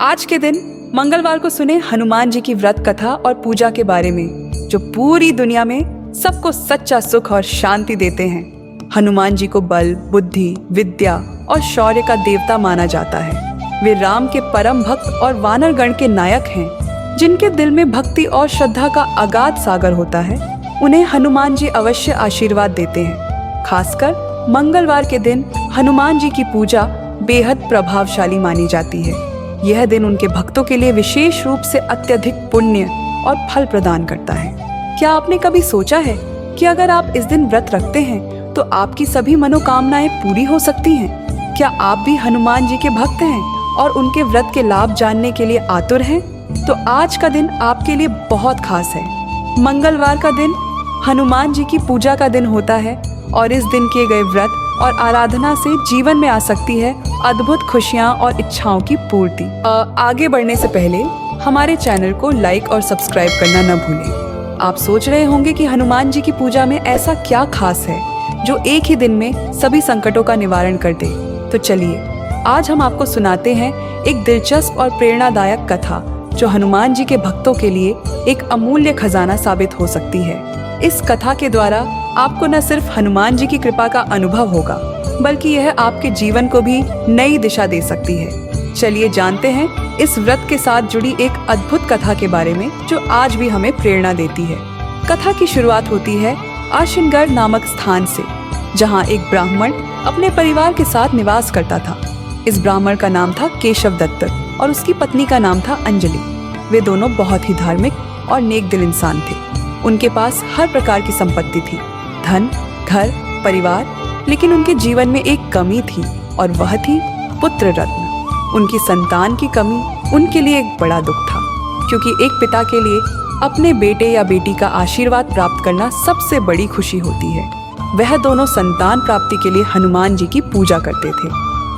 आज के दिन मंगलवार को सुने हनुमान जी की व्रत कथा और पूजा के बारे में, जो पूरी दुनिया में सबको सच्चा सुख और शांति देते हैं। हनुमान जी को बल, बुद्धि, विद्या और शौर्य का देवता माना जाता है। वे राम के परम भक्त और वानर गण के नायक हैं, जिनके दिल में भक्ति और श्रद्धा का अगाध सागर होता है। उन्हें हनुमान जी अवश्य आशीर्वाद देते हैं। खासकर मंगलवार के दिन हनुमान जी की पूजा बेहद प्रभावशाली मानी जाती है। यह दिन उनके भक्तों के लिए विशेष रूप से अत्यधिक पुण्य और फल प्रदान करता है। क्या आपने कभी सोचा है कि अगर आप इस दिन व्रत रखते हैं तो आपकी सभी मनोकामनाएं पूरी हो सकती हैं? क्या आप भी हनुमान जी के भक्त हैं और उनके व्रत के लाभ जानने के लिए आतुर हैं? तो आज का दिन आपके लिए बहुत खास है। मंगलवार का दिन हनुमान जी की पूजा का दिन होता है और इस दिन किए गए व्रत और आराधना से जीवन में आ सकती है अद्भुत खुशियां और इच्छाओं की पूर्ति। आगे बढ़ने से पहले हमारे चैनल को लाइक और सब्सक्राइब करना न भूलें। आप सोच रहे होंगे कि हनुमान जी की पूजा में ऐसा क्या खास है जो एक ही दिन में सभी संकटों का निवारण कर दे। तो चलिए आज हम आपको सुनाते हैं एक दिलचस्प और प्रेरणादायक कथा, जो हनुमान जी के भक्तों के लिए एक अमूल्य खजाना साबित हो सकती है। इस कथा के द्वारा आपको न सिर्फ हनुमान जी की कृपा का अनुभव होगा, बल्कि यह आपके जीवन को भी नई दिशा दे सकती है। चलिए जानते हैं इस व्रत के साथ जुड़ी एक अद्भुत कथा के बारे में, जो आज भी हमें प्रेरणा देती है। कथा की शुरुआत होती है आशिनगढ़ नामक स्थान से, जहां एक ब्राह्मण अपने परिवार के साथ निवास करता था। इस ब्राह्मण का नाम था केशव दत्त और उसकी पत्नी का नाम था अंजलि। वे दोनों बहुत ही धार्मिक और नेक दिल इंसान थे। उनके पास हर प्रकार की संपत्ति थी, धन, घर, परिवार, लेकिन उनके जीवन में एक कमी थी और वह थी पुत्र रत्न। उनकी संतान की कमी उनके लिए एक बड़ा दुख था, क्योंकि एक पिता के लिए अपने बेटे या बेटी का आशीर्वाद प्राप्त करना सबसे बड़ी खुशी होती है। वह दोनों संतान प्राप्ति के लिए हनुमान जी की पूजा करते थे,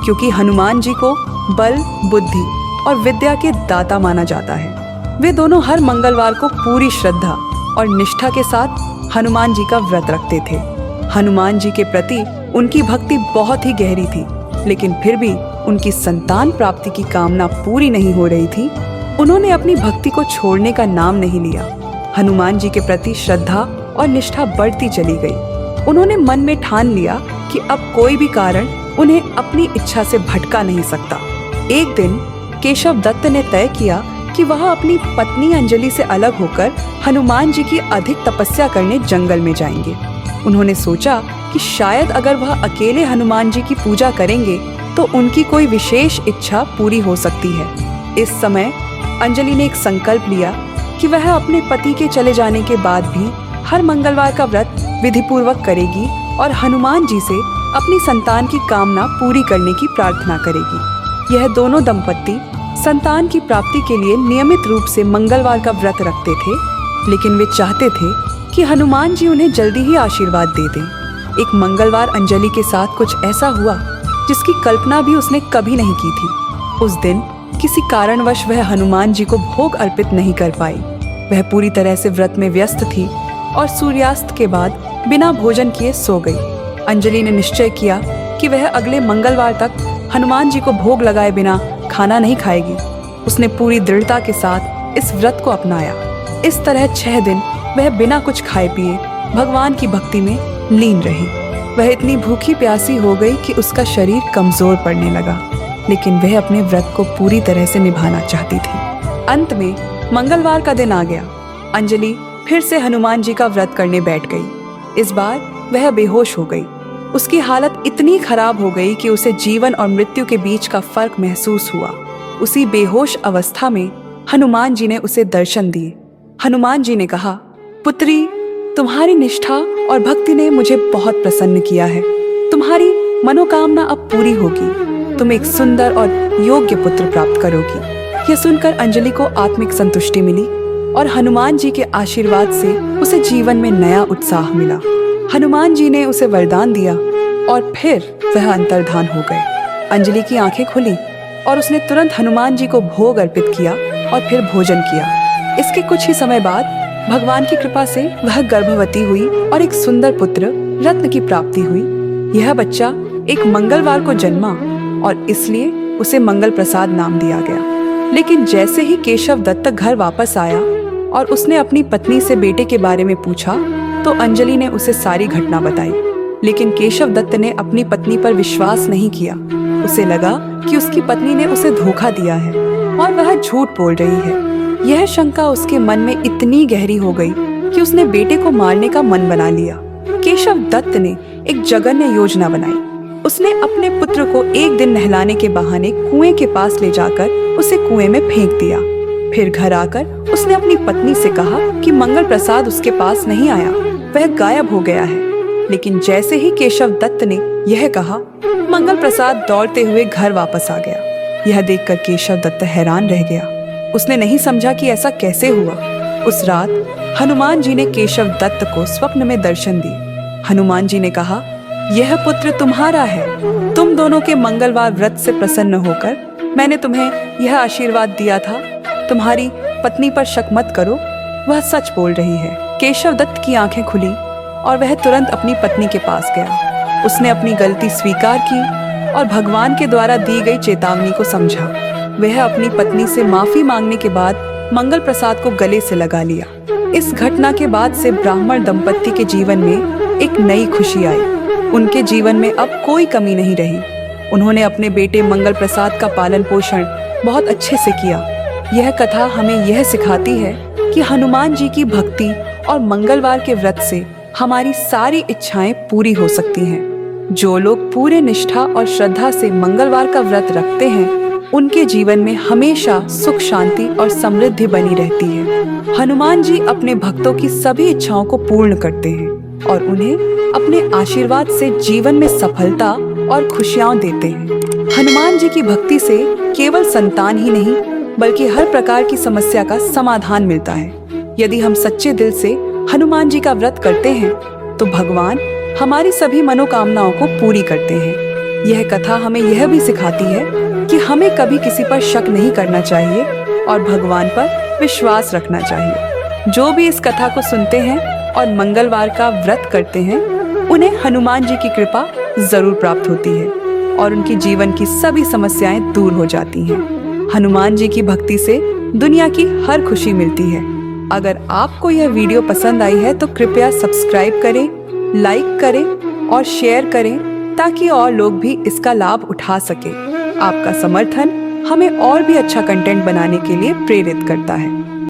क्योंकि हनुमान जी को बल, बुद्धि और विद्या के दाता माना जाता है। वे दोनों हर मंगलवार को पूरी श्रद्धा और निष्ठा के साथ हनुमान जी का व्रत रखते थे। हनुमान जी के प्रति उनकी भक्ति बहुत ही गहरी थी, लेकिन फिर भी उनकी संतान प्राप्ति की कामना पूरी नहीं हो रही थी। उन्होंने अपनी भक्ति को छोड़ने का नाम नहीं लिया। हनुमान जी के प्रति श्रद्धा और निष्ठा बढ़ती चली गई। उन्होंने मन में ठान लिया कि अब कोई भी कारण उन्हें अपनी इच्छा से भटका नहीं सकता। एक दिन केशव दत्त ने तय किया कि वह अपनी पत्नी अंजलि से अलग होकर हनुमान जी की अधिक तपस्या करने जंगल में जाएंगे। उन्होंने सोचा कि शायद अगर वह अकेले हनुमान जी की पूजा करेंगे तो उनकी कोई विशेष इच्छा पूरी हो सकती है। इस समय अंजलि ने एक संकल्प लिया कि वह अपने पति के चले जाने के बाद भी हर मंगलवार का व्रत विधिपूर्वक करेगी और हनुमान जी से अपनी संतान की कामना पूरी करने की प्रार्थना करेगी। यह दोनों दंपत्ति संतान की प्राप्ति के लिए नियमित रूप से मंगलवार का व्रत रखते थे, लेकिन वे चाहते थे कि हनुमान जी उन्हें जल्दी ही आशीर्वाद दे दें। एक मंगलवार अंजलि के साथ कुछ ऐसा हुआ जिसकी कल्पना भी उसने कभी नहीं की थी। उस दिन किसी कारणवश वह हनुमान जी को भोग अर्पित नहीं कर पाई। वह पूरी तरह से व्रत में व्यस्त थी और सूर्यास्त के बाद बिना भोजन किए सो गई। अंजलि ने निश्चय किया कि वह अगले मंगलवार तक हनुमान जी को भोग लगाए बिना खाना नहीं खाएगी। उसने पूरी दृढ़ता के साथ इस व्रत को अपनाया। इस तरह 6 दिन वह बिना कुछ खाए पिए भगवान की भक्ति में लीन रही। वह इतनी भूखी प्यासी हो गई कि उसका शरीर कमजोर पड़ने लगा, लेकिन वह अपने व्रत को पूरी तरह से निभाना चाहती थी। अंत में मंगलवार का दिन आ गया। अंजलि फिर से हनुमान जी का व्रत करने बैठ गई। इस बार वह बेहोश हो गई। उसकी हालत इतनी खराब हो गई कि उसे जीवन और मृत्यु के बीच का फर्क महसूस हुआ। उसी बेहोश अवस्था में हनुमान जी ने उसे दर्शन दिए। हनुमान जी ने कहा, पुत्री, तुम्हारी निष्ठा और भक्ति ने मुझे बहुत प्रसन्न किया है। तुम्हारी मनोकामना अब पूरी होगी। तुम एक सुंदर और योग्य पुत्र प्राप्त करोगी। यह सुनकर अंजलि को आत्मिक संतुष्टि मिली और हनुमान जी के आशीर्वाद से उसे जीवन में नया उत्साह मिला। हनुमान जी ने उसे वरदान दिया और फिर वह अंतर्धान हो गए। अंजलि की आंखें खुली और उसने तुरंत हनुमान जी को भोग अर्पित किया और फिर भोजन किया। इसके कुछ ही समय बाद भगवान की कृपा से वह गर्भवती हुई और एक सुंदर पुत्र रत्न की प्राप्ति हुई। यह बच्चा एक मंगलवार को जन्मा और इसलिए उसे मंगल प्रसाद नाम दिया गया। लेकिन जैसे ही केशव दत्त घर वापस आया और उसने अपनी पत्नी से बेटे के बारे में पूछा तो अंजलि ने उसे सारी घटना बताई। लेकिन केशव दत्त ने अपनी पत्नी पर विश्वास नहीं किया। उसे लगा कि उसकी पत्नी ने उसे धोखा दिया है और वह झूठ बोल रही है। यह शंका उसके मन में इतनी गहरी हो गई कि उसने बेटे को मारने का मन बना लिया। केशव दत्त ने एक जघन्य योजना बनाई। उसने अपने पुत्र को एक दिन नहलाने के बहाने कुएं के पास ले जाकर उसे कुएं में फेंक दिया। फिर घर आकर उसने अपनी पत्नी से कहा कि मंगल प्रसाद उसके पास नहीं आया, वह गायब हो गया है। लेकिन जैसे ही केशव दत्त ने यह कहा, मंगल प्रसाद दौड़ते हुए घर वापस आ गया। यह देखकर केशव दत्त हैरान रह गया। उसने नहीं समझा कि ऐसा कैसे हुआ। उस रात हनुमान जी ने केशव दत्त को स्वप्न में दर्शन दिए। हनुमान जी ने कहा, यह पुत्र तुम्हारा है। तुम दोनों के मंगलवार व्रत से प्रसन्न होकर मैंने तुम्हें यह आशीर्वाद दिया था। तुम्हारी पत्नी पर शक मत करो, वह सच बोल रही है। केशव दत्त की आंखें खुली और वह तुरंत अपनी पत्नी के पास गया। उसने अपनी गलती स्वीकार की और भगवान के द्वारा दी गई चेतावनी को समझा। वह अपनी पत्नी से माफी मांगने के बाद मंगल प्रसाद को गले से लगा लिया। इस घटना के बाद से ब्राह्मण दंपत्ति के जीवन में एक नई खुशी आई। उनके जीवन में अब कोई कमी नहीं रही। उन्होंने अपने बेटे मंगल प्रसाद का पालन पोषण बहुत अच्छे से किया। यह कथा हमें यह सिखाती है कि हनुमान जी की भक्ति और मंगलवार के व्रत से हमारी सारी इच्छाएं पूरी हो सकती हैं। जो लोग पूरे निष्ठा और श्रद्धा से मंगलवार का व्रत रखते हैं, उनके जीवन में हमेशा सुख, शांति और समृद्धि बनी रहती है। हनुमान जी अपने भक्तों की सभी इच्छाओं को पूर्ण करते हैं और उन्हें अपने आशीर्वाद से जीवन में सफलता और खुशियां देते हैं। हनुमान जी की भक्ति से केवल संतान ही नहीं बल्कि हर प्रकार की समस्या का समाधान मिलता है। यदि हम सच्चे दिल से हनुमान जी का व्रत करते हैं तो भगवान हमारी सभी मनोकामनाओं को पूरी करते हैं। यह कथा हमें यह भी सिखाती है कि हमें कभी किसी पर शक नहीं करना चाहिए और भगवान पर विश्वास रखना चाहिए। जो भी इस कथा को सुनते हैं और मंगलवार का व्रत करते हैं, उन्हें हनुमान जी की कृपा जरूर प्राप्त होती है और उनकी जीवन की सभी समस्याएं दूर हो जाती हैं। हनुमान जी की भक्ति से दुनिया की हर खुशी मिलती है। अगर आपको यह वीडियो पसंद आई है तो कृपया सब्सक्राइब करें, लाइक करें और शेयर करें ताकि और लोग भी इसका लाभ उठा सके। आपका समर्थन हमें और भी अच्छा कंटेंट बनाने के लिए प्रेरित करता है।